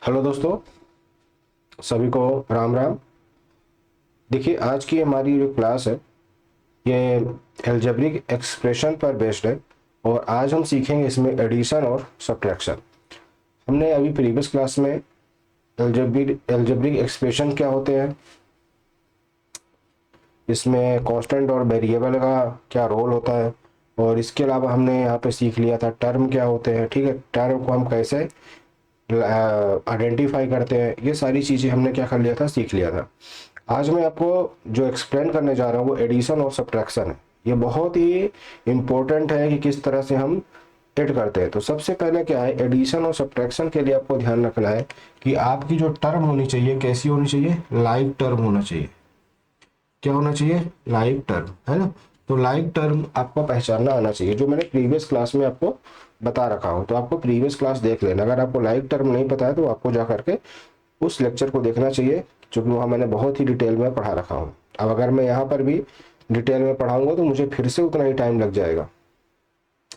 Hello दोस्तों, सभी को राम राम। देखिए, आज की हमारी जो क्लास है ये एल्जेब्रिक एक्सप्रेशन पर बेस्ड है और आज हम सीखेंगे इसमें एडिशन और सब्ट्रैक्शन। हमने अभी प्रीवियस क्लास में एल्जेब्रिक एक्सप्रेशन क्या होते हैं, इसमें कांस्टेंट और वेरिएबल का क्या रोल होता है, और इसके अलावा हमने यहाँ पे सीख लिया था टर्म क्या होते हैं। ठीक है, टर्म को हम कैसे आइडेंटिफाई करते हैं, ये सारी चीज़ें हमने क्या कर लिया था, सीख लिया था। आज मैं आपको जो एक्सप्लेन करने जा रहा हूँ वो एडिशन और सब्ट्रैक्शन है। ये बहुत ही इम्पोर्टेंट है कि किस तरह से हम ऐड करते हैं। तो सबसे पहले क्या है, एडिशन और सब्ट्रैक्शन के लिए आपको ध्यान रखना है कि आपकी जो टर्म होनी चाहिए कैसी होनी चाहिए, लाइक टर्म होना चाहिए। क्या होना चाहिए, लाइक टर्म, है ना। तो लाइक टर्म आपको पहचानना आना चाहिए, जो मैंने प्रीवियस क्लास में आपको बता रखा हूँ। तो आपको प्रीवियस क्लास देख लेना। अगर आपको लाइक टर्म नहीं पता है तो आपको जा करके उस लेक्चर को देखना चाहिए, क्योंकि वहाँ मैंने बहुत ही डिटेल में पढ़ा रखा हूँ। अब अगर मैं यहाँ पर भी डिटेल में पढ़ाऊंगा तो मुझे फिर से उतना ही टाइम लग जाएगा।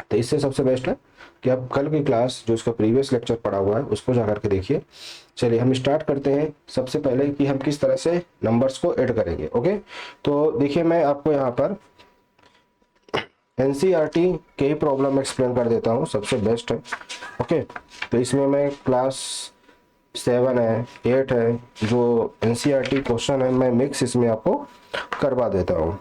तो इससे सबसे बेस्ट है कि आप कल की क्लास जो उसका प्रीवियस लेक्चर पढ़ा हुआ है उसको जा करके देखिए। चलिए हम स्टार्ट करते हैं। सबसे पहले कि हम किस तरह से नंबर्स को ऐड करेंगे। ओके, तो देखिए मैं आपको यहाँ पर एनसीईआरटी के ही प्रॉब्लम एक्सप्लेन कर देता हूँ, सबसे बेस्ट है। ओके, तो इसमें मैं क्लास 7 है, 8 है, जो एनसीईआरटी क्वेश्चन है मैं मिक्स इसमें आपको करवा देता हूँ।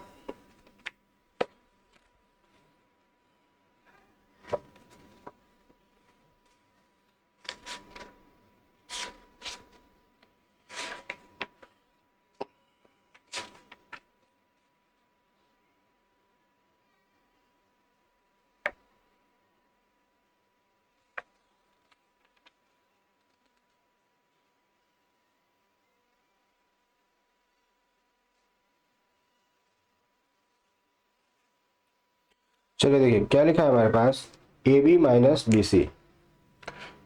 चलिए देखिए क्या लिखा है हमारे पास, A B minus B C.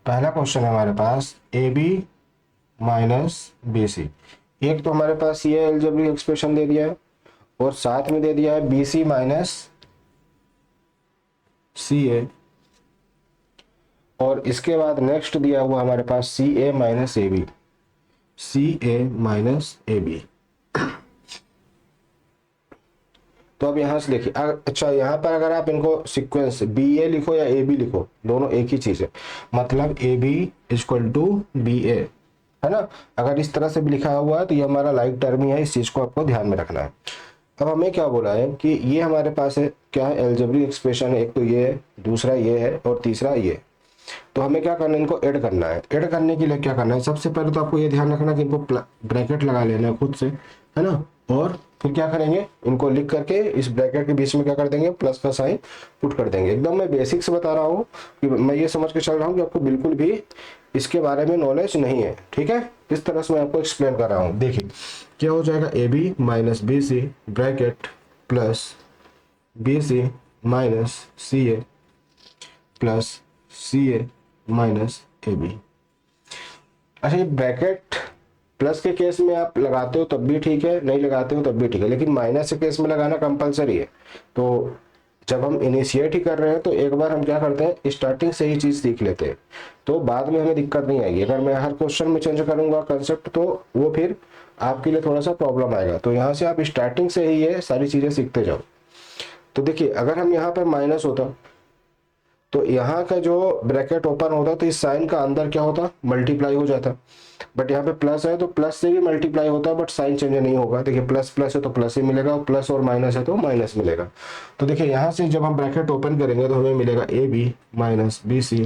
पहला क्वेश्चन है हमारे पास A B minus B C. एक तो हमारे पास ये अलजेब्रिक एक्सप्रेशन दे दिया है और साथ में दे दिया है बी सी माइनस सी ए, और इसके बाद नेक्स्ट दिया हुआ हमारे पास सी ए माइनस ए बी, सी ए माइनस ए बी। तो अब यहाँ से देखिए, अच्छा यहाँ पर अगर आप इनको सीक्वेंस बी ए लिखो या ए बी लिखो, दोनों एक ही चीज है। मतलब A B equal to B A, है ना। अगर इस तरह से भी लिखा हुआ है तो ये हमारा लाइक टर्म ही है, इस चीज को आपको ध्यान में रखना है। अब हमें क्या बोला है कि ये हमारे पास है क्या है, एल्जेब्रिक एक्सप्रेशन है। एक तो ये है, दूसरा ये है और तीसरा ये। तो हमें क्या करना है, इनको ऐड करना है। ऐड करने के लिए क्या करना है, सबसे पहले तो आपको ये ध्यान रखना कि इनको ब्रैकेट लगा लेना है खुद से, है ना। और फिर क्या करेंगे, इनको लिख करके इस ब्रैकेट के बीच में क्या कर देंगे, प्लस का साइन पुट कर देंगे। एकदम मैं बेसिक से बता रहा हूँ कि मैं ये समझ के चल रहा हूँ कि आपको बिल्कुल भी इसके बारे में नॉलेज नहीं है। ठीक है, इस तरह से मैं आपको एक्सप्लेन कर रहा हूँ। देखिए क्या हो जाएगा, a B minus B C bracket plus B c minus c a plus c A minus A b. अच्छा, ये ब्रैकेट प्लस के केस में आप लगाते हो तब भी ठीक है, नहीं लगाते हो तब भी ठीक है, लेकिन माइनस के केस में लगाना कंपलसरी है। तो जब हम इनिशिएट ही कर रहे हैं तो एक बार हम क्या करते हैं, स्टार्टिंग से ही चीज सीख लेते हैं, तो बाद में हमें दिक्कत नहीं आएगी। अगर मैं हर क्वेश्चन में चेंज करूंगा कंसेप्ट तो वो फिर आपके लिए थोड़ा सा प्रॉब्लम आएगा। तो यहाँ से आप स्टार्टिंग से ही ये सारी चीजें सीखते जाओ। तो देखिए अगर हम यहाँ पर माइनस होता तो यहाँ का जो ब्रैकेट ओपन होता तो इस साइन का अंदर क्या होता, मल्टीप्लाई हो जाता। बट यहाँ पे प्लस है तो प्लस से भी मल्टीप्लाई होता है, बट साइन चेंज नहीं होगा। देखिए प्लस प्लस है तो प्लस ही मिलेगा, और प्लस और माइनस है तो माइनस मिलेगा। तो देखिए यहाँ से जब हम ब्रैकेट ओपन करेंगे तो हमें मिलेगा a B minus B C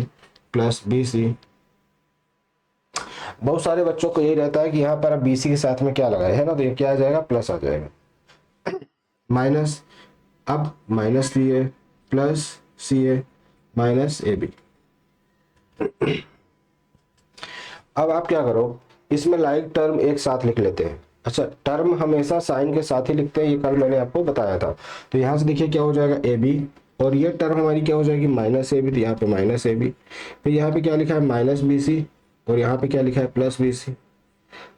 plus B c. बहुत सारे बच्चों को यही रहता है कि यहाँ पर अब बी सी के साथ में क्या लगाए, है ना। तो ये क्या आ जाएगा, प्लस आ जाएगा, माइनस, अब minus c a plus c A minus A b. अब आप क्या करो, इसमें लाइक टर्म एक साथ लिख लेते हैं। अच्छा, टर्म हमेशा साइन के साथ ही लिखते हैं, ये कल मैंने आपको बताया था। तो यहाँ से देखिए क्या हो जाएगा, ए बी, और ये टर्म हमारी क्या हो जाएगी, माइनस ए बी। तो यहाँ पे माइनस ए बी, फिर यहाँ पे क्या लिखा है, माइनस बी सी, और यहाँ पे क्या लिखा है, प्लस बी सी।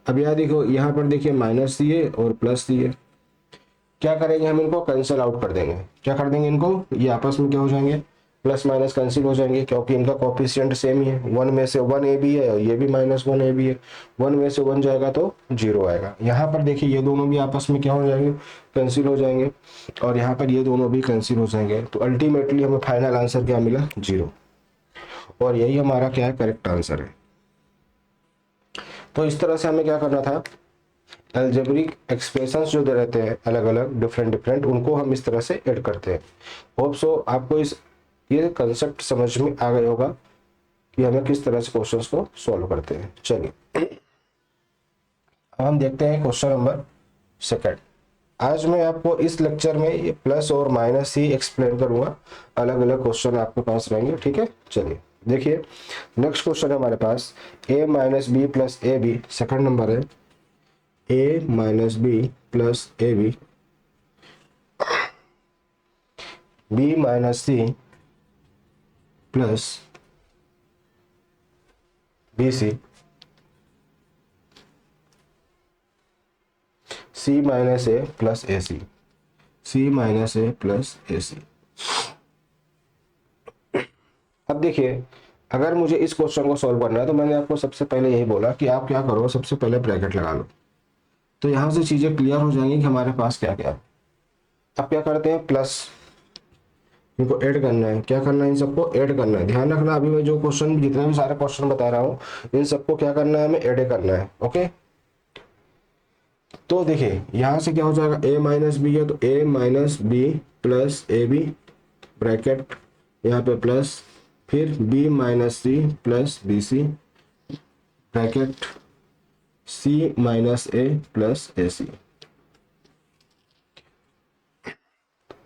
अब यहाँ देखो, यहाँ पर देखिए माइनस सी ए और प्लस सी ए। क्या करेंगे हम, इनको कैंसिल आउट कर देंगे। क्या कर देंगे इनको, ये आपस में क्या हो जाएंगे, प्लस माइनस कैंसिल हो जाएंगे क्योंकि इनका कोफिशिएंट सेम ही है, 1 में से 1 ए बी है और ये भी -1 ए बी है, 1 में से 1 जाएगा तो 0 आएगा। यहाँ पर देखिए ये दोनों भी आपस में क्या हो जाएंगे, कैंसिल हो जाएंगे, और यहाँ पर ये दोनों भी कैंसिल हो जाएंगे, तो अल्टीमेटली हमें फाइनल आंसर क्या मिला, 0। और यही हमारा क्या है, करेक्ट आंसर है। तो इस तरह से हमें क्या करना था, अलजेब्रिक एक्सप्रेशंस जो दे रहते हैं अलग अलग डिफरेंट, उनको हम इस तरह से ऐड करते हैं। होप सो आपको ये कंसेप्ट समझ में आ गया होगा कि हमें किस तरह से क्वेश्चंस को सॉल्व करते हैं। चलिए अब हम देखते हैं क्वेश्चन नंबर 2। आज मैं आपको इस लेक्चर में ये प्लस और माइनस ही एक्सप्लेन करूंगा, अलग अलग क्वेश्चन आपके पास रहेंगे, ठीक है। चलिए देखिए नेक्स्ट क्वेश्चन है हमारे पास, a minus B plus A B, second number है a minus B plus A B, B minus C plus B C, C minus A plus A C, C minus A plus A C. अब देखिए अगर मुझे इस question को solve करना है तो मैंने आपको सबसे पहले यही बोला कि आप क्या करो, सबसे पहले ब्रैकेट लगा लो, तो यहां से चीजें क्लियर हो जाएंगी कि हमारे पास क्या क्या है। अब क्या करते हैं, प्लस इनको ऐड करना है, क्या करना है, इन सबको ऐड करना है। ध्यान रखना अभी मैं जो क्वेश्चन जितने भी सारे क्वेश्चन बता रहा हूँ इन सबको क्या करना है, हमें ऐड करना है। ओके तो देखिए यहां से क्या हो जाएगा, a माइनस बी है तो a minus B plus A B, bracket यहाँ पे प्लस, फिर b minus C plus B C, bracket c minus A plus A C.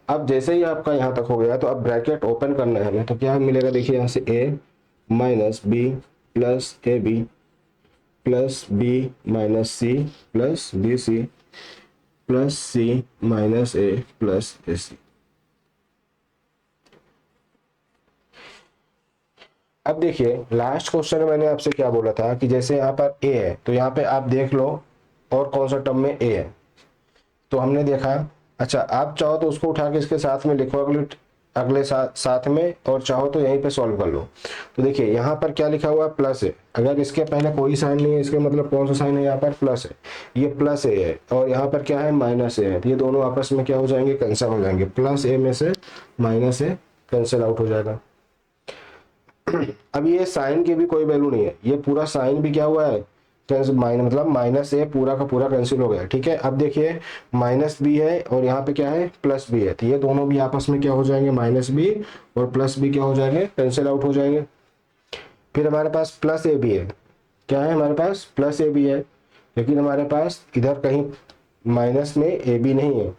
अब जैसे ही आपका यहाँ तक हो गया तो अब ब्रैकेट ओपन करना है हमें, तो क्या मिलेगा, देखिए यहाँ से a minus B plus A B plus B minus C plus B C plus C minus A plus A C. अब देखिए लास्ट क्वेश्चन में मैंने आपसे क्या बोला था कि जैसे यहाँ पर a है तो यहाँ पे आप देख लो और कौन सा टर्म में a है, तो हमने देखा। अच्छा आप चाहो तो उसको उठा के इसके साथ में लिखो अगले साथ में, और चाहो तो यहीं पे सॉल्व कर लो। तो देखिए यहाँ पर क्या लिखा हुआ है, प्लस है, अगर इसके पहले कोई साइन नहीं है इसके मतलब कौन सा साइन है, यहाँ पर प्लस है, ये प्लस ए है, और यहाँ पर क्या है, माइनस ए है, तो ये दोनों आपस में क्या हो जाएंगे, कैंसिल हो जाएंगे, प्लस ए में से माइनस ए कैंसिल आउट हो जाएगा। अब ये साइन की भी कोई वैल्यू नहीं है, ये पूरा साइन भी क्या हुआ है, मतलब माइनस ए पूरा का पूरा कैंसिल हो गया, ठीक है। अब देखिए माइनस बी है और यहाँ पे क्या है, प्लस बी है, तो ये दोनों भी आपस में क्या हो जाएंगे, माइनस बी और प्लस बी क्या हो जाएंगे, कैंसिल आउट हो जाएंगे। फिर हमारे पास प्लस ए बी है, क्या है हमारे पास, प्लस ए बी है, लेकिन हमारे पास इधर कहीं माइनस में ए बी नहीं है,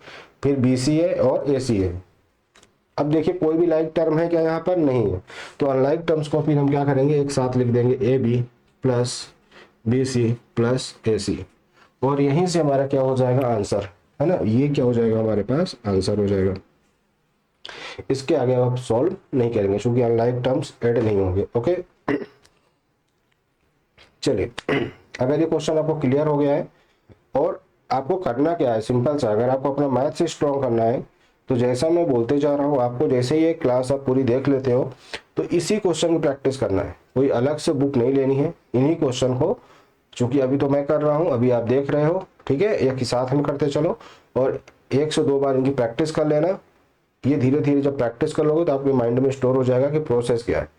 फिर बी सी है और ए सी है। अब देखिए कोई भी लाइक टर्म है क्या, यहाँ पर नहीं है, तो अनलाइक टर्म्स को फिर हम क्या करेंगे, एक साथ लिख देंगे, A B plus B C plus A C, और यहीं से हमारा क्या हो जाएगा, आंसर है ना, ये क्या हो जाएगा, हमारे पास आंसर हो जाएगा। इसके आगे आप सॉल्व नहीं करेंगे क्योंकि अनलाइक टर्म्स ऐड नहीं होंगे। ओके चलिए अगर ये क्वेश्चन आपको क्लियर हो गया है, और आपको करना क्या है, सिंपल सा, अगर आपको अपना मैथ से स्ट्रॉन्ग करना है तो जैसा मैं बोलते जा रहा हूँ आपको, जैसे ये क्लास आप पूरी देख लेते हो तो इसी क्वेश्चन की प्रैक्टिस करना है, कोई अलग से बुक नहीं लेनी है, इन्हीं क्वेश्चन को, चूंकि अभी तो मैं कर रहा हूँ, अभी आप देख रहे हो, ठीक है, एक ही साथ में करते चलो, और 1 से 2 बार इनकी प्रैक्टिस कर लेना। ये धीरे धीरे जब प्रैक्टिस कर लोगे तो आपके माइंड में स्टोर हो जाएगा कि प्रोसेस क्या है।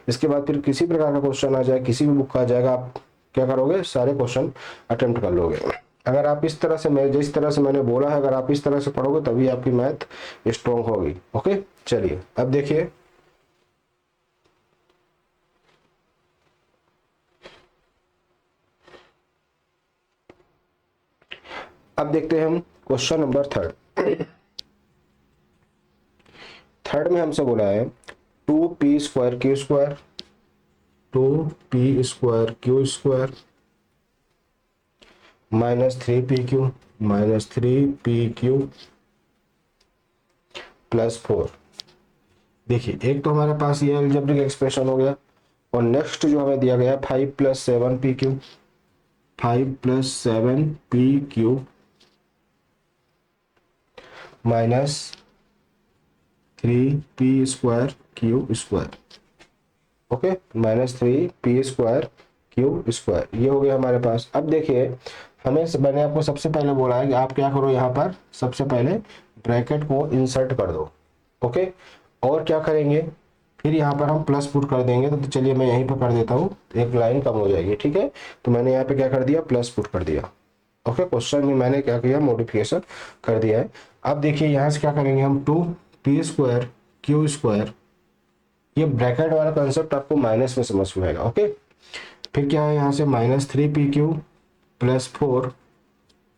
इसके बाद फिर किसी प्रकार का क्वेश्चन आ जाए, किसी भी बुक का आ जाएगा, आप क्या करोगे, सारे क्वेश्चन अटेम्प्ट कर लोगे। अगर आप इस तरह से, मैं जिस तरह से मैंने बोला है, अगर आप इस तरह से पढ़ोगे तभी आपकी मैथ स्ट्रॉन्ग होगी। ओके चलिए अब देखिए, अब देखते हैं हम क्वेश्चन नंबर 3। थर्ड में हमसे बोला है 2p square Q square, 2p square Q square minus 3pq minus 3pq plus 4। देखिए एक तो हमारे पास ये अलजेब्रिक एक्सप्रेशन हो गया, और नेक्स्ट जो हमें दिया गया 5 + 7pq, 5 + 7pq minus 3p square Q square, okay, -3p² Q square, ये हो गया हमारे पास। अब देखिए मैंने आपको सबसे पहले बोला है कि आप क्या करो, यहाँ पर सबसे पहले ब्रैकेट को इंसर्ट कर दो, ओके, और क्या करेंगे फिर यहाँ पर हम प्लस पुट कर देंगे। तो चलिए मैं यहीं पर कर देता हूँ, एक लाइन कम हो जाएगी, ठीक है। तो मैंने यहाँ पे क्या कर दिया, प्लस पुट कर दिया, ओके। क्वेश्चन में मैंने क्या किया, मॉडिफिकेशन कर दिया है। अब देखिए यहाँ से क्या करेंगे हम, 2p² क्यू स्क्वायर, ये ब्रैकेट वाला कंसेप्ट आपको माइनस में समझ में आएगा, ओके। फिर क्या है यहाँ से -3pq +4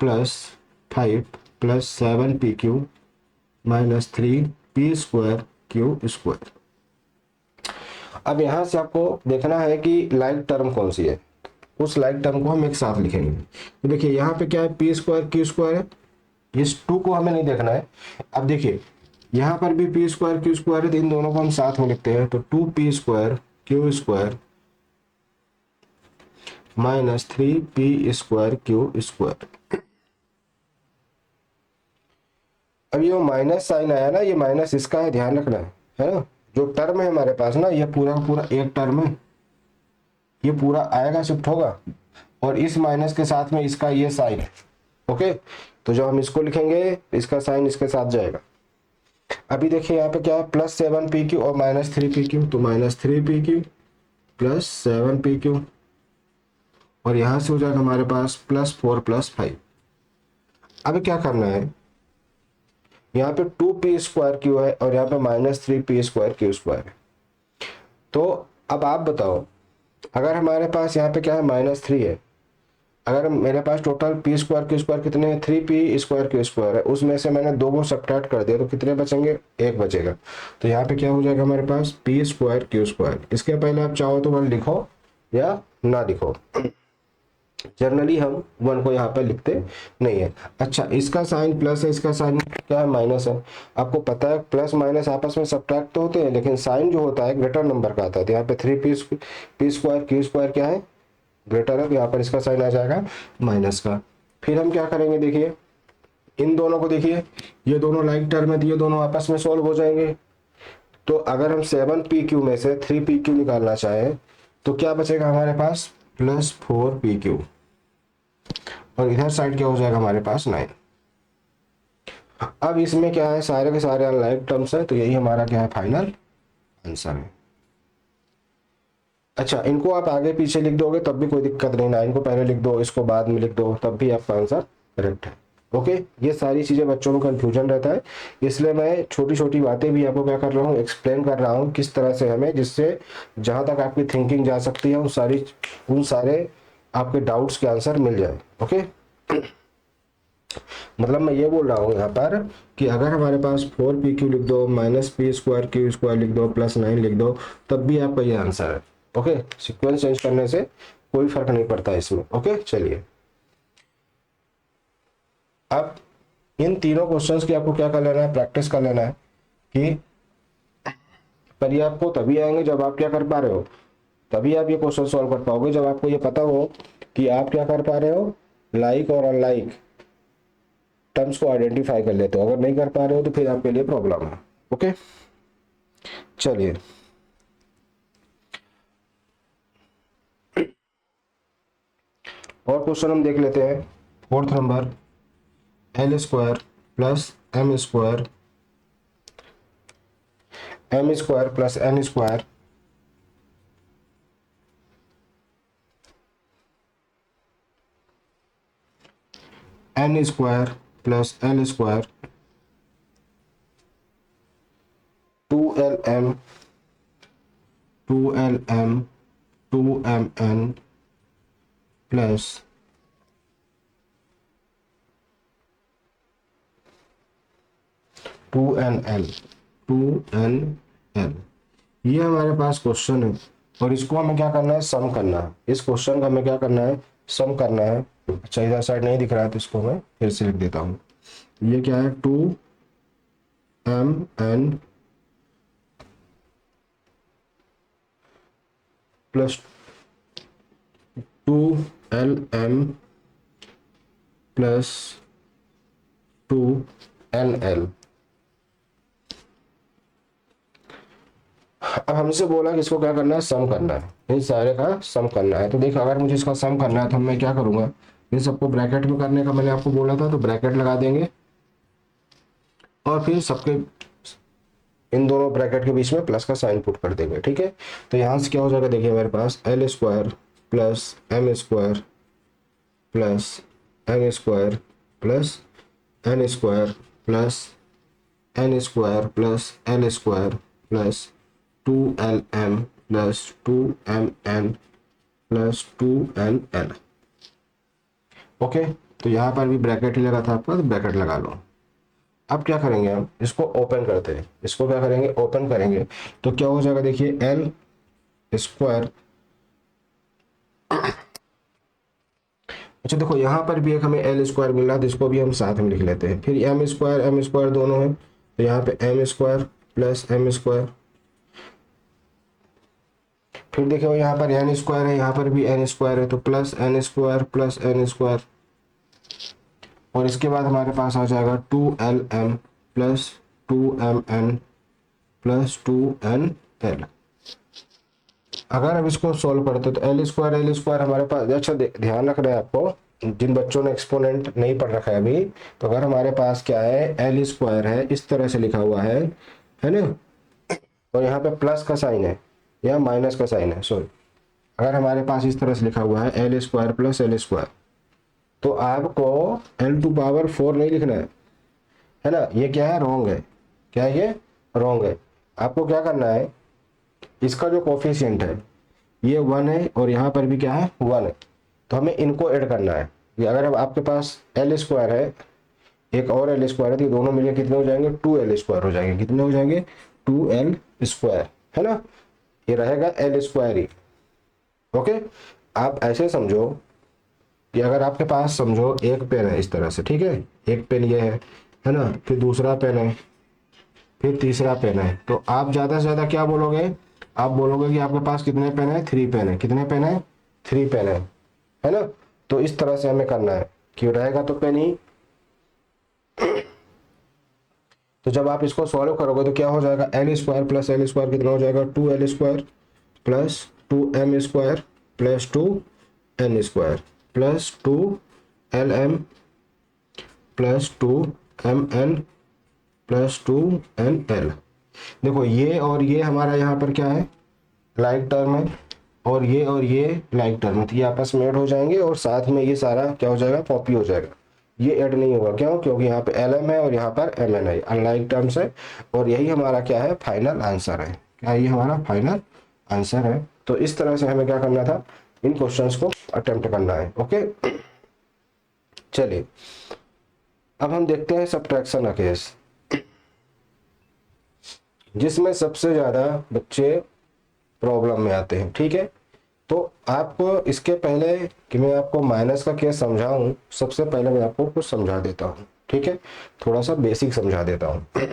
+5 +7pq -3p² Q square. अब यहाँ से आपको देखना है कि लाइक टर्म कौन सी है, उस लाइक टर्म को हम एक साथ लिखेंगे। तो देखिए यहाँ पे क्या है, p² क्यू स्क्वायर है, इस 2 को हमें नहीं देखना है। अब देखिए यहाँ पर भी p² क्यू स्क्वायर है, तो इन दोनों को हम साथ में लिखते हैं। तो 2p² Q square -3p² Q square. अब ये माइनस साइन आया ना, ये माइनस इसका है, ध्यान रखना है ना। जो टर्म है हमारे पास ना, ये पूरा का पूरा एक टर्म है, ये पूरा आएगा, शिफ्ट होगा, और इस माइनस के साथ में इसका ये साइन है, ओके। तो जब हम इसको लिखेंगे इसका साइन इसके साथ जाएगा। अभी देखिए यहाँ पे क्या है, +7pq और -3pq, तो -3pq +7pq, और यहां से हो जाएगा हमारे पास +4 +5। अब क्या करना है, यहाँ पे 2p² क्यू है और यहाँ पे -3p² क्यू स्क्वायर है। तो अब आप बताओ, अगर हमारे पास यहाँ पे क्या है, -3 है, अगर मेरे पास टोटल p² क्यू स्क्वायर कितने हैं, 3p² क्यू स्क्वायर है, उसमें से मैंने 2 को सब्ट्रैक्ट कर दिया, तो कितने बचेंगे, 1 बचेगा। तो यहाँ पे क्या हो जाएगा हमारे पास, p² क्यू स्क्वायर। इसके पहले आप चाहो तो 1 लिखो या ना लिखो, जनरली हम 1 को यहाँ पे लिखते नहीं है। अच्छा, इसका साइन प्लस है, इसका साइन क्या है, माइनस है। आपको पता है प्लस माइनस आपस में सब्ट्रैक्ट तो होते हैं, लेकिन साइन जो होता है ग्रेटर नंबर का आता है। तो यहाँ पे 3p² क्यू स्क्वायर क्या है, ग्रेटर है, तो यहाँ पर इसका साइन आ जाएगा माइनस का। फिर हम क्या करेंगे, देखिए इन दोनों को देखिए, ये दोनों लाइक टर्म है, तो ये दोनों आपस में सोल्व हो जाएंगे। तो अगर हम 7pq में से 3pq निकालना चाहें तो क्या बचेगा हमारे पास, +4pq, और इधर साइड क्या हो जाएगा हमारे पास 9। अब इसमें क्या है, सारे के सारे अनलाइक टर्म्स है, तो यही हमारा क्या है, फाइनल आंसर है। अच्छा, इनको आप आगे पीछे लिख दोगे तब भी कोई दिक्कत नहीं ना, इनको पहले लिख दो इसको बाद में लिख दो, तब भी आपका आंसर करेक्ट है, ओके। ये सारी चीजें बच्चों में कंफ्यूजन रहता है, इसलिए मैं छोटी छोटी बातें भी आपको क्या कर रहा हूँ, एक्सप्लेन कर रहा हूँ किस तरह से हमें, जिससे जहां तक आपकी थिंकिंग जा सकती है उन सारे आपके डाउट्स के आंसर मिल जाए, ओके। मतलब मैं ये बोल रहा हूँ यहाँ पर कि अगर हमारे पास 4pq लिख दो, -p² क्यू स्क्वायर लिख दो, +9 लिख दो, तब भी आपका ये आंसर है, ओके। सीक्वेंस चेंज करने से कोई फर्क नहीं पड़ता इसमें, ओके। चलिए अब इन तीनों क्वेश्चंस की आपको क्या कर लेना है, प्रैक्टिस कर लेना है कि पर ये आपको तभी आएंगे जब आप क्या कर पा रहे हो, तभी आप ये क्वेश्चन सॉल्व कर पाओगे जब आपको ये पता हो कि आप क्या कर पा रहे हो, लाइक और अनलाइक टर्म्स को आइडेंटिफाई कर लेते हो। अगर नहीं कर पा रहे हो तो फिर आपके लिए प्रॉब्लम है, ओके। चलिए और क्वेश्चन हम देख लेते हैं। 4th number, l² + m² + n² n² + l² 2lm 2mn plus 2nl, ये हमारे पास क्वेश्चन है और इसको हमें क्या करना है, सम करना है। इस क्वेश्चन का हमें क्या करना है, सम करना है। अच्छा, इधर साइड नहीं दिख रहा है तो इसको मैं फिर से लिख देता हूँ। ये क्या है, 2mn plus 2lm plus 2nl। अब हमसे बोला कि इसको क्या करना है, सम करना है, इन सारे का सम करना है। तो देखो अगर मुझे इसका सम करना है तो मैं क्या करूंगा, इन सबको ब्रैकेट में करने का मैंने आपको बोला था, तो ब्रैकेट लगा देंगे और फिर सबके इन दोनों ब्रैकेट के बीच में प्लस का साइन पुट कर देंगे, ठीक है। तो यहाँ से क्या हो जाएगा, देखिए मेरे पास L square plus M square plus N square plus N square plus N square plus L square plus 2LM plus 2MN plus 2NL। Okay, तो यहाँ पर भी ब्रैकेट ही लगा था आपका, तो ब्रैकेट लगा लो। अब क्या करेंगे, हम इसको ओपन करते हैं, इसको क्या करेंगे, ओपन करेंगे। तो क्या हो जाएगा, देखिए एल स्क्वायर, अच्छा देखो यहाँ पर भी एक हमें एल स्क्वायर मिल रहा है, तो इसको भी हम साथ में लिख लेते हैं। फिर एम स्क्वायर दोनों है, तो यहाँ पे m square plus M square, फिर देखो यहाँ पर एन स्क्वायर है, यहाँ पर भी एन स्क्वायर है, तो plus N square plus N square, और इसके बाद हमारे पास आ जाएगा 2LM plus 2MN plus 2NL। अगर हम इसको सॉल्व करते तो एल स्क्वायर हमारे पास, अच्छा ध्यान रखना है आपको, जिन बच्चों ने एक्सपोनेंट नहीं पढ़ रखा है अभी, तो अगर हमारे पास क्या है, एल स्क्वायर है, इस तरह से लिखा हुआ है ना, और यहाँ पे प्लस का साइन है या माइनस का साइन है, सॉरी, अगर हमारे पास इस तरह से लिखा हुआ है L square plus L square, तो आपको L⁴ नहीं लिखना है ना, ये क्या है, रॉन्ग है। क्या है ये, रॉन्ग है। आपको क्या करना है, इसका जो कोफिशिएंट है ये 1 है और यहाँ पर भी क्या है, 1 है, तो हमें इनको ऐड करना है। अगर अब आपके पास एल स्क्वायर है, एक और एल स्क्वायर है, तो दोनों मिलकर कितने हो जाएंगे, 2L स्क्वायर हो जाएंगे। कितने हो जाएंगे, 2L स्क्वायर, है ना, ये रहेगा एल स्क्वायर ही। ओके, आप ऐसे समझो कि अगर आपके पास समझो एक पेन है इस तरह से, ठीक है, एक पेन ये है ना, फिर दूसरा पेन है, फिर तीसरा पेन है, तो आप ज़्यादा से ज़्यादा क्या बोलोगे, आप बोलोगे कि आपके पास कितने पेन है, 3 पेन है। कितने पेन है, 3 पेन है ना। तो इस तरह से हमें करना है कि रहेगा तो पेन ही। तो जब आप इसको सॉल्व करोगे तो क्या हो जाएगा, L square plus L square कितना हो जाएगा, 2L square plus 2M square plus 2N square plus 2LM plus 2MN plus 2NL। देखो ये और ये हमारा यहाँ पर क्या है, लाइक टर्म है, और ये लाइक टर्म है, तो ये आपस में ऐड हो जाएंगे और साथ में ये सारा क्या हो जाएगा, कॉपी हो जाएगा। ये ऐड नहीं होगा, क्यों, क्योंकि यहाँ पे LM है और यहाँ पर MN है, अनलाइक टर्म्स है, और यही हमारा क्या है, फाइनल आंसर है। क्या ये हमारा फाइनल आंसर है। तो इस तरह से हमें क्या करना था, इन क्वेश्चंस को अटेम्प्ट करना है। ओके, चलिए अब हम देखते हैं सब्ट्रैक्शन का केस, जिसमें सबसे ज़्यादा बच्चे प्रॉब्लम में आते हैं। ठीक है, तो आपको इसके पहले कि मैं आपको माइनस का केस समझाऊं, सबसे पहले मैं आपको कुछ समझा देता हूं। ठीक है, थोड़ा सा बेसिक समझा देता हूं।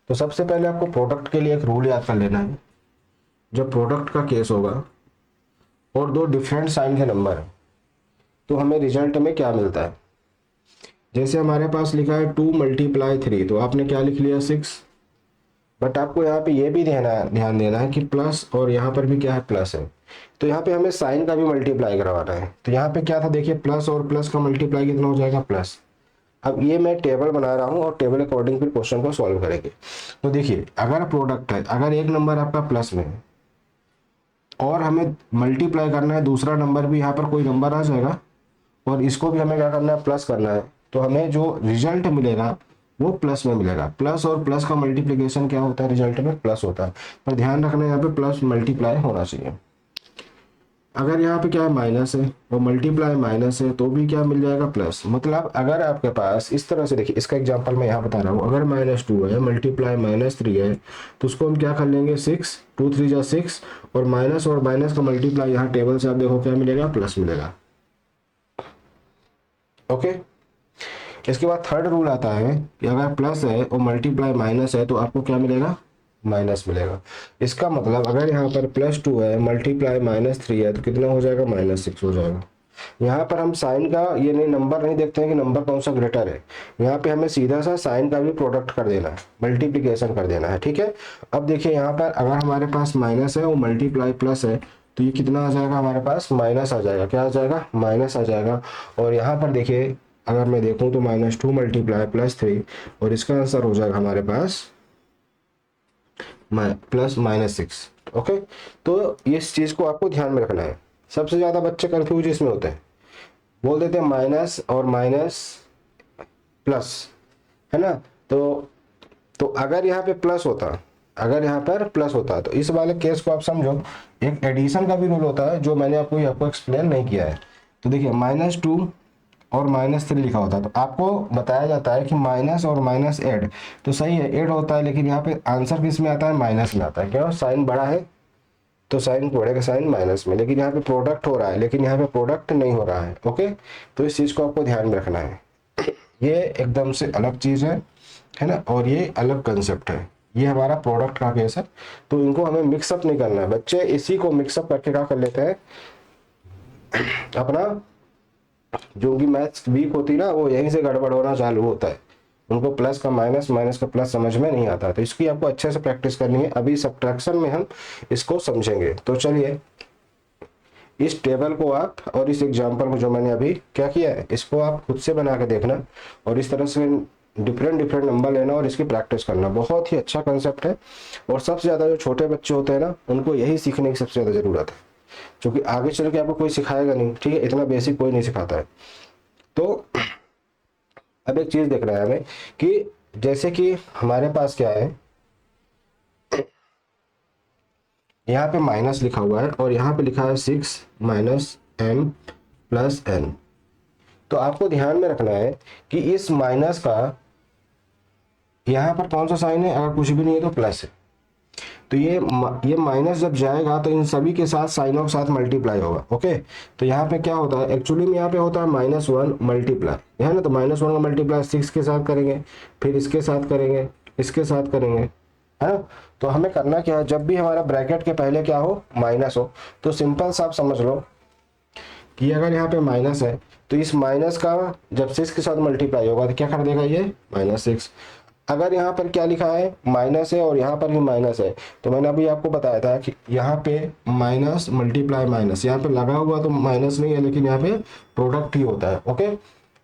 तो सबसे पहले आपको प्रोडक्ट के लिए एक रूल याद कर लेना है। जब प्रोडक्ट का केस होगा और दो डिफरेंट साइन के नंबर है, तो हमें रिजल्ट में क्या मिलता है। जैसे हमारे पास लिखा है 2 × 3, तो आपने क्या लिख लिया, 6। बट आपको यहाँ पे ये भी ध्यान देना है कि प्लस और यहाँ पर भी क्या है, प्लस है, तो यहाँ पे हमें साइन का भी मल्टीप्लाई करवाना है। तो यहाँ पे क्या था, देखिए प्लस और प्लस का मल्टीप्लाई कितना हो जाएगा, प्लस। अब ये मैं टेबल बना रहा हूँ और टेबल अकॉर्डिंग फिर क्वेश्चन को सॉल्व करेंगे। तो देखिए अगर प्रोडक्ट है, अगर एक नंबर आपका प्लस में है और हमें मल्टीप्लाई करना है, दूसरा नंबर भी यहाँ पर कोई नंबर आ जाएगा और इसको भी हमें क्या करना है, प्लस करना है, तो हमें जो रिजल्ट मिलेगा वो प्लस में मिलेगा। प्लस और प्लस का मल्टीप्लिकेशन क्या होता है, रिजल्ट में प्लस होता है, पर ध्यान रखना यहाँ पे प्लस मल्टीप्लाई होना चाहिए। अगर यहाँ पे क्या है, माइनस है और मल्टीप्लाई माइनस है, तो भी क्या मिल जाएगा, प्लस। मतलब अगर आपके पास इस तरह से, देखिए इसका एग्जांपल मैं यहाँ बता रहा हूँ, अगर -2 है, मल्टीप्लाई -3 है, तो उसको हम क्या कर लेंगे, 6, 2 3 जा 6, और माइनस का मल्टीप्लाई यहाँ टेबल से आप देखो क्या मिलेगा, प्लस मिलेगा। ओके, इसके बाद थर्ड रूल आता है कि अगर प्लस है और मल्टीप्लाई माइनस है, तो आपको क्या मिलेगा, माइनस मिलेगा। इसका मतलब अगर यहाँ पर +2 है, मल्टीप्लाई -3 है, तो कितना हो जाएगा, -6 हो जाएगा। यहाँ पर हम साइन का ये नहीं, नंबर नहीं देखते हैं कि नंबर कौन सा ग्रेटर है, यहाँ पे हमें सीधा सा साइन का भी प्रोडक्ट कर देना है, मल्टीप्लीकेशन कर देना है, ठीक है। अब देखिए यहाँ पर अगर हमारे पास माइनस है और मल्टीप्लाई प्लस है तो ये कितना आ जाएगा हमारे पास, माइनस आ जाएगा, क्या आ जाएगा, माइनस आ जाएगा। और यहाँ पर देखिए अगर मैं देखूँ तो -2 मल्टीप्लाई +3 और इसका आंसर हो जाएगा हमारे पास +6। ओके, तो इस चीज़ को आपको ध्यान में रखना है। सबसे ज़्यादा बच्चे कंफ्यूज इसमें होते हैं, बोल देते हैं माइनस और माइनस प्लस, है ना। तो अगर यहाँ पे प्लस होता, अगर यहाँ पर प्लस होता तो इस वाले केस को आप समझो, एक एडिशन का भी रूल होता है जो मैंने आपको एक्सप्लेन नहीं किया है। तो देखिए -2 और -3 लिखा होता है तो आपको बताया जाता है कि माइनस और माइनस ऐड, तो सही है ऐड होता है, लेकिन यहाँ पे आंसर किस में आता है, माइनस में आता है। क्यों, साइन बड़ा है तो साइन बढ़ेगा, साइन माइनस में, लेकिन यहाँ पे प्रोडक्ट हो रहा है, लेकिन यहाँ पे प्रोडक्ट नहीं हो रहा है। ओके, तो इस चीज़ को आपको ध्यान में रखना है, ये एकदम से अलग चीज़ है ना, और ये अलग कंसेप्ट है। ये हमारा प्रोडक्ट का केस है, तो इनको हमें मिक्सअप नहीं करना है। बच्चे इसी को मिक्सअप करके क्या कर लेते हैं, अपना जो उनकी मैथ्स वीक होती है ना, वो यहीं से गड़बड़ होना चालू होता है। उनको प्लस का माइनस, माइनस का प्लस समझ में नहीं आता, तो इसकी आपको अच्छे से प्रैक्टिस करनी है। अभी सब्ट्रैक्शन में हम इसको समझेंगे। तो चलिए इस टेबल को आप और इस एग्जाम्पल को जो मैंने अभी क्या किया है, इसको आप खुद से बना के देखना और इस तरह से डिफरेंट नंबर लेना और इसकी प्रैक्टिस करना। बहुत ही अच्छा कंसेप्ट है, और सबसे ज़्यादा जो छोटे बच्चे होते हैं ना, उनको यही सीखने की सबसे ज़्यादा ज़रूरत है, क्योंकि आगे चल के आपको कोई सिखाएगा नहीं, ठीक है, इतना बेसिक कोई नहीं सिखाता है। तो अब एक चीज़ देखना है हमें कि जैसे कि हमारे पास क्या है, यहाँ पे माइनस लिखा हुआ है और यहाँ पे लिखा है 6 -m + n। तो आपको ध्यान में रखना है कि इस माइनस का यहाँ पर कौन सा साइन है, अगर कुछ भी नहीं है तो प्लस है, तो ये माइनस जब जाएगा तो इन सभी के साथ साइनों के साथ मल्टीप्लाई होगा। ओके, तो यहाँ पे क्या होता है, एक्चुअली में यहाँ पे होता है -1 मल्टीप्लाई, है ना, तो -1 का मल्टीप्लाई 6 के साथ करेंगे, फिर इसके साथ करेंगे, इसके साथ करेंगे, है ना। तो हमें करना क्या है, जब भी हमारा ब्रैकेट के पहले क्या हो, माइनस हो, तो सिंपल सा आप समझ लो कि अगर यहाँ पे माइनस है तो इस माइनस का जब 6 के साथ मल्टीप्लाई होगा तो क्या कर देगा, ये -6। अगर यहाँ पर क्या लिखा है, माइनस है और यहाँ पर भी माइनस है, तो मैंने अभी आपको बताया था कि यहाँ पे माइनस मल्टीप्लाई माइनस, यहाँ पे लगा हुआ तो माइनस नहीं है, लेकिन यहाँ पे प्रोडक्ट ही होता है। ओके,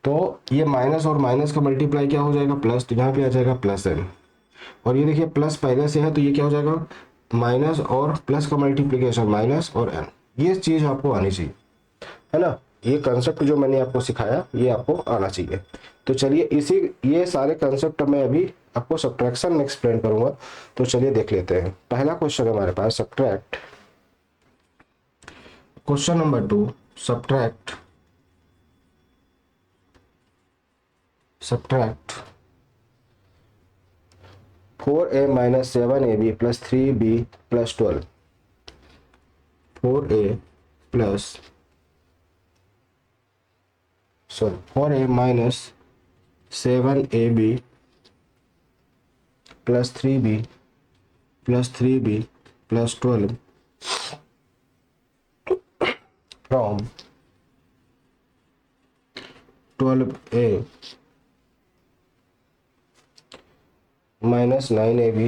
तो ये माइनस और माइनस का मल्टीप्लाई क्या हो जाएगा, प्लस, तो यहाँ पे आ जाएगा +n। और ये देखिए प्लस पहले से है तो ये क्या हो जाएगा, माइनस और प्लस का मल्टीप्लीकेशन, माइनस और n। ये चीज़ आपको आनी चाहिए, है ना। ये कंसेप्ट जो मैंने आपको सिखाया ये आपको आना चाहिए। तो चलिए ये सारे कंसेप्ट मैं अभी आपको सब्ट्रैक्शन में एक्सप्लेन करूंगा। तो चलिए देख लेते हैं। पहला क्वेश्चन है हमारे पास subtract, question number 2, subtract 4a - 7ab + 3b + 12, 4a - 7ab + 3b + 12 from 12a - 9ab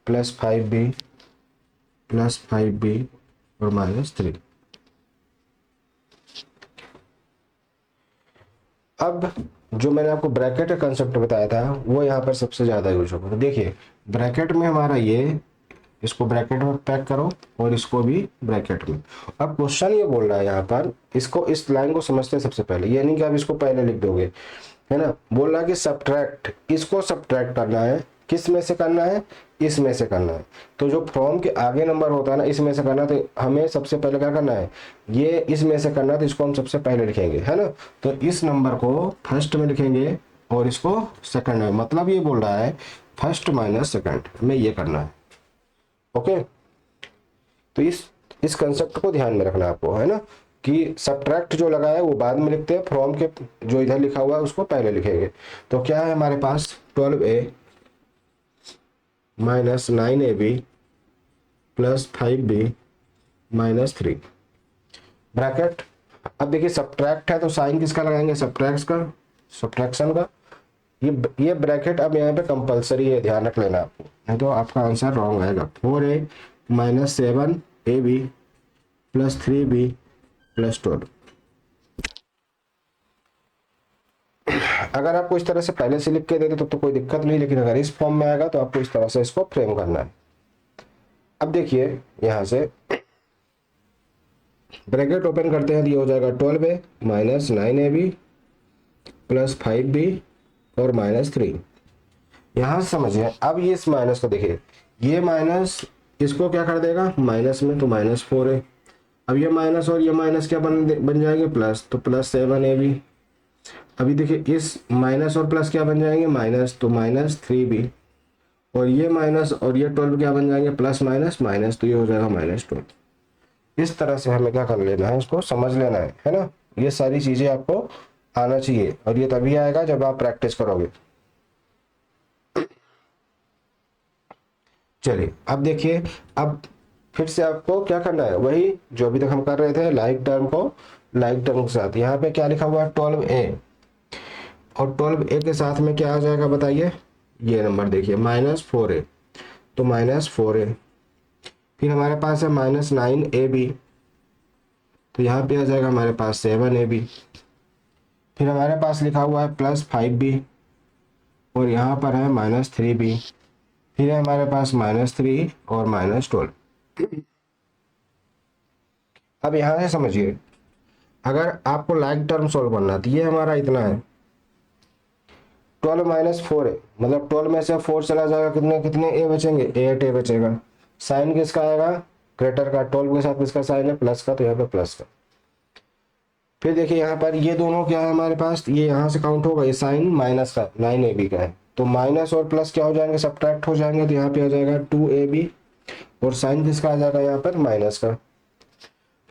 + 5b और -3। अब जो मैंने आपको ब्रैकेट का कंसेप्ट बताया था वो यहाँ पर सबसे ज़्यादा यूज होगा। तो देखिए ब्रैकेट में हमारा ये, इसको ब्रैकेट में पैक करो और इसको भी ब्रैकेट में। अब क्वेश्चन ये बोल रहा है यहाँ पर, इसको इस लाइन को समझते हैं सबसे पहले, ये नहीं कि आप इसको पहले लिख दोगे, है ना। बोल रहा है कि सब्ट्रैक्ट, इसको सब्ट्रैक्ट करना है, किस में से करना है, इसमें से करना है। तो जो फ्रॉम के आगे नंबर होता है ना, इसमें से करना, तो हमें सबसे पहले क्या करना है, ये इसमें से करना, तो इसको हम सबसे पहले लिखेंगे, है ना। तो इस नंबर को फर्स्ट में लिखेंगे और इसको सेकंड में, मतलब ये बोल रहा है फर्स्ट माइनस सेकंड में ये करना है। ओके, तो इस कंसेप्ट को ध्यान में रखना आपको, है ना, कि सब्ट्रैक्ट जो लगा है वो बाद में लिखते हैं, फ्रॉम के जो इधर लिखा हुआ है उसको पहले लिखेंगे। तो क्या है हमारे पास, 12a - 9ab plus 5b minus 3 bracket. अब देखिए सब्ट्रैक्ट है तो साइन किसका लगाएंगे, सब्ट्रैक्ट का, सब्ट्रैक्शन का। ये ब्रैकेट अब यहाँ पे कंपलसरी है, ध्यान रख लेना आपको, नहीं तो आपका आंसर रॉन्ग आएगा। 4a minus 7ab plus 3b plus 12। अगर आपको इस तरह से पहले से लिख के देते तो कोई दिक्कत नहीं, लेकिन अगर इस फॉर्म में आएगा तो आपको इस तरह से इसको फ्रेम करना है। अब देखिए यहां से ब्रैकेट ओपन करते हैं तो ये हो जाएगा 12a minus 9ab plus 5b और माइनस 3। यहां से समझिए, अब ये इस माइनस को देखिए, ये माइनस इसको क्या कर देगा माइनस में, तो माइनस 4a। अब ये माइनस और ये माइनस क्या बन जाएंगे प्लस, तो प्लस 7ab। अभी देखिए इस माइनस और प्लस क्या बन जाएंगे माइनस, तो माइनस 3b। और ये माइनस और ये 12 क्या बन जाएंगे प्लस माइनस माइनस, तो ये हो जाएगा माइनस 12। इस तरह से हमें क्या कर लेना है, इसको समझ लेना है ना। ये सारी चीजें आपको आना चाहिए, और ये तभी आएगा जब आप प्रैक्टिस करोगे। चलिए अब देखिए, अब फिर से आपको क्या करना है, वही जो अभी तक हम कर रहे थे, लाइक टर्म को लाइक टर्म के साथ। यहाँ पे क्या लिखा हुआ है 12a, और 12a के साथ में क्या आ जाएगा बताइए, ये नंबर देखिए माइनस 4a, तो माइनस 4a। फिर हमारे पास है माइनस 9ab, तो यहाँ पे आ जाएगा हमारे पास 7ab। फिर हमारे पास लिखा हुआ है प्लस 5b, और यहाँ पर है माइनस 3b। फिर है हमारे पास माइनस 3 और माइनस 12। अब यहाँ से समझिए, अगर आपको लाइक टर्म सोल्व करना है तो ये हमारा इतना है 12 माइनस 4a, मतलब 12 में से 4 चला जाएगा, कितने कितने a बचेंगे, 8a बचेगा। साइन किसका आएगा, ग्रेटर का, 12 के साथ किसका साइन है प्लस का, तो यहाँ पे प्लस का। फिर देखिए यहाँ पर ये दोनों क्या है हमारे पास, ये यहाँ से काउंट होगा, ये साइन माइनस का 9ab का है, तो माइनस और प्लस क्या हो जाएंगे, सब्ट्रैक्ट हो जाएंगे, तो यहाँ पे आ जाएगा 2ab, और साइन किसका आ जाएगा यहाँ पर माइनस का।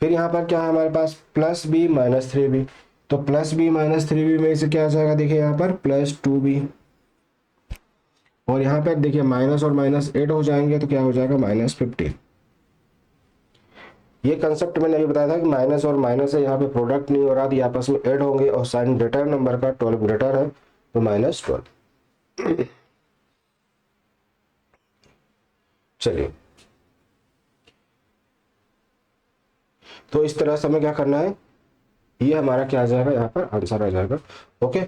फिर यहाँ पर क्या है हमारे पास प्लस b माइनस 3b, तो प्लस b माइनस 3b में से क्या आ जाएगा, देखिए यहाँ पर प्लस 2b। और यहाँ पर देखिए माइनस और माइनस ऐड हो जाएंगे, तो क्या हो जाएगा माइनस 15। ये कंसेप्ट मैंने अभी बताया था कि माइनस और माइनस है, यहाँ पे प्रोडक्ट नहीं हो रहा, तो ये आपस में ऐड होंगे, और साइन ग्रेटर नंबर का 12 ग्रेटर है, तो माइनस 12। चलिए, तो इस तरह से हमें क्या करना है, ये हमारा क्या आ जाएगा, यहाँ पर आंसर आ जाएगा। ओके,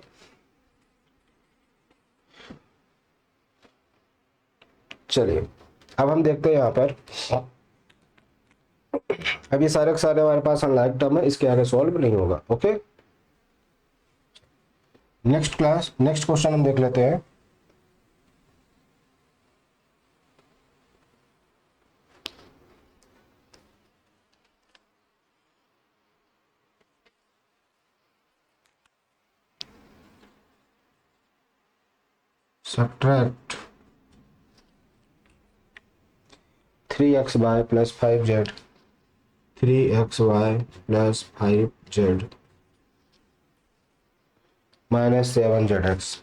चलिए अब हम देखते हैं यहाँ पर, अब ये सारे के सारे हमारे पास अनलाइक टर्म है, इसके आगे सॉल्व नहीं होगा। Okay, next class, next question हम देख लेते हैं। subtract 3xy plus 5z, 3xy plus 5z minus 7zx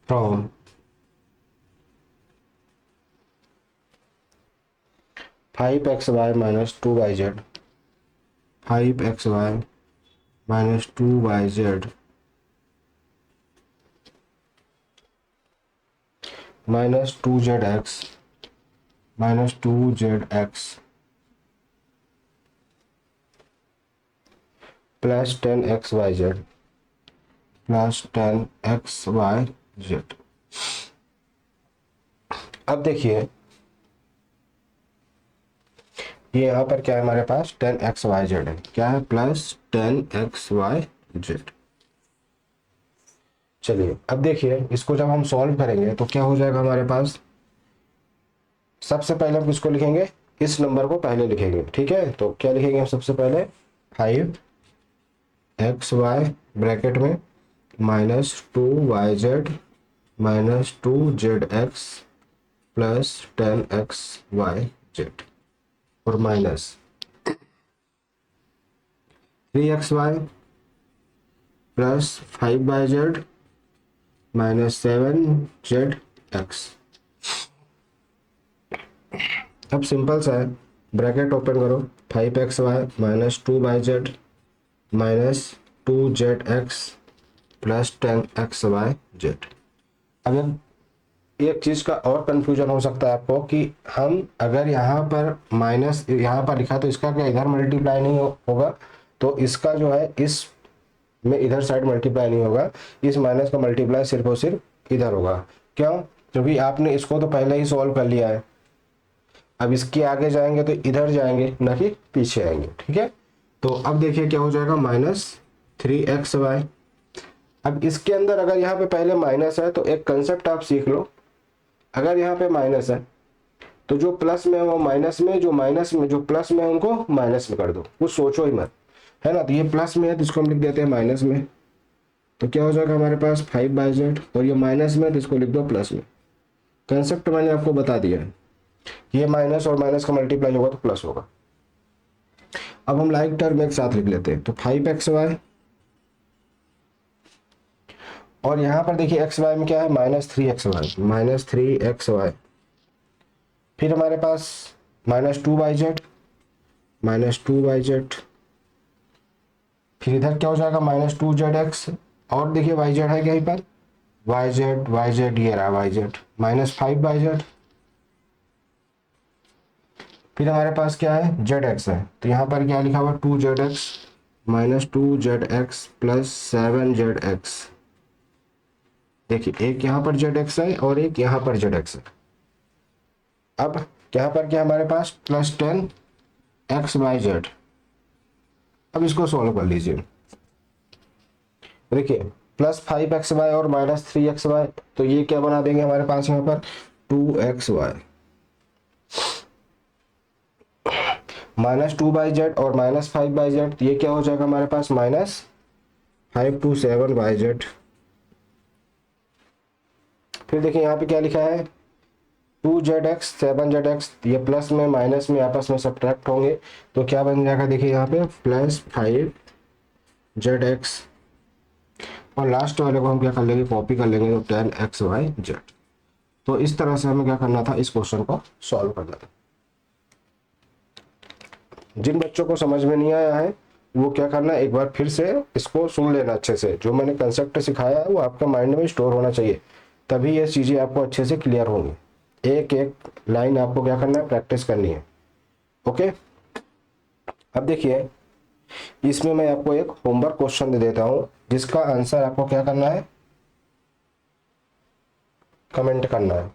from 5xy minus 2yz, 5xy minus 2yz minus 2zx minus 2zx plus 10xyz plus 10xyz। अब देखिए ये यहाँ पर क्या है हमारे पास 10xyz है, क्या है प्लस 10xyz। चलिए अब देखिए इसको जब हम सॉल्व करेंगे तो क्या हो जाएगा हमारे पास, सबसे पहले हम किसको लिखेंगे, इस नंबर को पहले लिखेंगे, ठीक है। तो क्या लिखेंगे हम सबसे पहले 5xy ब्रैकेट में minus 2yz minus 2zx plus 10xyz और minus 3xy plus 5yz minus 7zx अब सिंपल सा है, ब्रैकेट ओपन करो, 5xy minus 2yz minus 2zx plus 10xyz। अब एक चीज़ का और कन्फ्यूजन हो सकता है आपको कि हम अगर यहाँ पर माइनस यहाँ पर लिखा तो इसका क्या इधर मल्टीप्लाई नहीं होगा, तो इसका जो है इस में इधर साइड मल्टीप्लाई नहीं होगा, इस माइनस का मल्टीप्लाई सिर्फ और सिर्फ इधर होगा। क्यों? क्योंकि आपने इसको तो पहले ही सॉल्व कर लिया है, अब इसके आगे जाएंगे तो इधर जाएंगे ना कि पीछे आएंगे। ठीक है, तो अब देखिए क्या हो जाएगा, -3xy। अब इसके अंदर अगर यहाँ पे पहले माइनस है तो एक कंसेप्ट आप सीख लो, अगर यहाँ पे माइनस है तो जो प्लस में है वो माइनस में, जो माइनस में जो प्लस में है उनको माइनस में कर दो, कुछ सोचो ही मत, है ना। तो ये प्लस में है तो इसको हम लिख देते हैं माइनस में, तो क्या हो जाएगा हमारे पास 5/z, और ये माइनस में है तो इसको लिख दो प्लस में। कंसेप्ट मैंने आपको बता दिया है, ये माइनस और माइनस का मल्टीप्लाई होगा तो प्लस होगा। अब हम लाइक टर्म एक साथ लिख लेते हैं, तो 5xy और यहाँ पर देखिए xy में क्या है, -3xy, फिर हमारे पास -2yz, फिर इधर क्या हो जाएगा -2zx, और देखिए yz है क्या पर, yz ये रहा yz, -5yz, फिर हमारे पास क्या है zx है, तो यहाँ पर क्या लिखा हुआ 2zx -2zx प्लस 7zx। देखिए एक यहाँ पर zx है और एक यहाँ पर zx है। अब यहाँ पर क्या हमारे पास प्लस 10xyz। अब इसको सॉल्व कर लीजिए, देखिए +5xy और -3xy, तो ये क्या बना देंगे हमारे पास यहाँ पर 2xy, -2yz और -5yz, ये क्या हो जाएगा हमारे पास -5 to 7yz। फिर देखिए यहाँ पे क्या लिखा है 2zx 7zx, ये प्लस में माइनस में आपस में सब्ट्रैक्ट होंगे तो क्या बन जाएगा, देखिए यहाँ पे +5zx, और लास्ट वाले को हम क्या कर लेंगे, कॉपी कर लेंगे, तो 10xyz। तो इस तरह से हमें क्या करना था, इस क्वेश्चन को सॉल्व करना था। जिन बच्चों को समझ में नहीं आया है वो क्या करना है, एक बार फिर से इसको सुन लेना अच्छे से, जो मैंने कंसेप्ट सिखाया है वो आपका माइंड में स्टोर होना चाहिए, तभी ये चीज़ें आपको अच्छे से क्लियर होंगी। एक एक लाइन आपको क्या करना है, प्रैक्टिस करनी है। ओके, अब देखिए इसमें मैं आपको एक होमवर्क क्वेश्चन दे देता हूं, जिसका आंसर आपको क्या करना है, कमेंट करना है।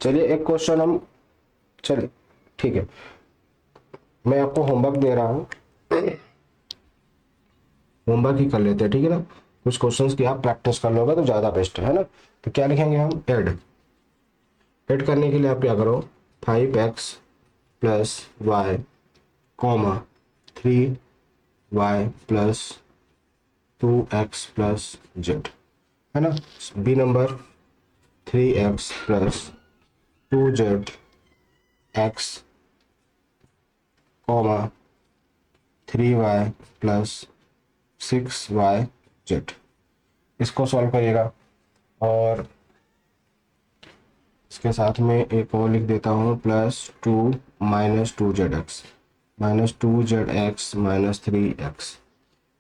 चलिए एक क्वेश्चन हम, चलिए ठीक है, मैं आपको होमवर्क दे रहा हूं, होमवर्क ही कर लेते हैं, ठीक है ना। कुछ क्वेश्चंस की आप प्रैक्टिस कर लोगे तो ज़्यादा बेस्ट है ना। तो क्या लिखेंगे हम, ऐड करने के लिए आप क्या करो, 5x plus y comma 3y plus 2x plus z, है ना। B number 3x plus 2z x comma 3y plus 6yz, इसको सॉल्व करिएगा। और इसके साथ में एक और लिख देता हूँ, +2 -2zx माइनस 3x,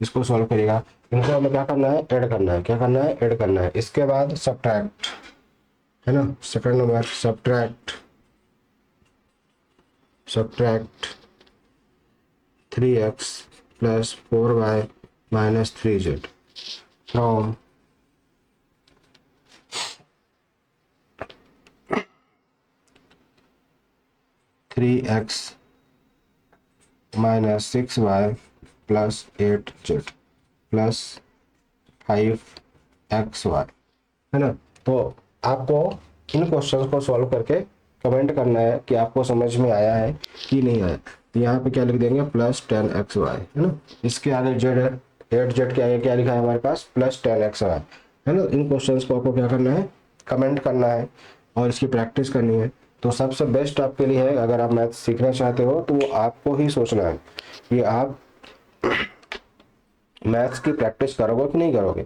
इसको सॉल्व करिएगा। इनको हमें क्या करना है, ऐड करना है, क्या करना है, ऐड करना है। इसके बाद सब्ट्रैक्ट, है ना, second number subtract 3x plus 4y minus 3z from 3x minus 6y plus 8z plus 5xy, है ना। तो आपको इन क्वेश्चंस को सॉल्व करके कमेंट करना है कि आपको समझ में आया है कि नहीं आया। तो यहाँ पे क्या लिख देंगे, +10xy, है ना। इसके आगे z है, 8z के आगे क्या लिखा है हमारे पास, +10xy, है ना। इन क्वेश्चंस को आपको क्या करना है, कमेंट करना है और इसकी प्रैक्टिस करनी है। तो सबसे बेस्ट आपके लिए है, अगर आप मैथ सीखना चाहते हो तो वो आपको ही सोचना है कि आप मैथ्स की प्रैक्टिस करोगे कि नहीं करोगे।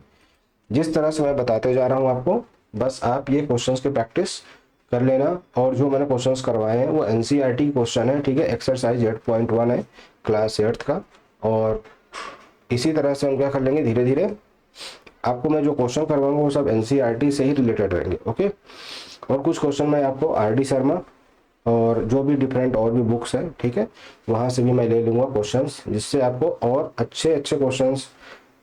जिस तरह से मैं बताते जा रहा हूँ आपको, बस आप ये क्वेश्चंस की प्रैक्टिस कर लेना। और जो मैंने क्वेश्चंस करवाए हैं वो एनसीईआरटी क्वेश्चन है, ठीक है, एक्सरसाइज 8.1 है क्लास 8th का। और इसी तरह से हम क्या कर लेंगे, धीरे धीरे आपको मैं जो क्वेश्चन करवाऊंगा वो सब एनसीईआरटी से ही रिलेटेड रहेंगे, ओके। और कुछ क्वेश्चन मैं आपको आरडी शर्मा और जो भी डिफरेंट और भी बुक्स हैं, ठीक है, वहाँ से भी मैं ले लूँगा क्वेश्चंस, जिससे आपको और अच्छे अच्छे क्वेश्चंस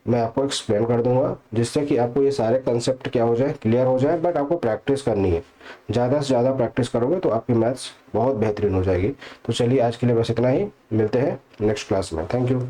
मैं आपको एक्सप्लेन कर दूंगा, जिससे कि आपको ये सारे कंसेप्ट क्या हो जाए, क्लियर हो जाए। बट आपको प्रैक्टिस करनी है, ज़्यादा से ज़्यादा प्रैक्टिस करोगे तो आपकी मैथ्स बहुत बेहतरीन हो जाएगी। तो चलिए आज के लिए बस इतना ही, मिलते हैं नेक्स्ट क्लास में। Thank you.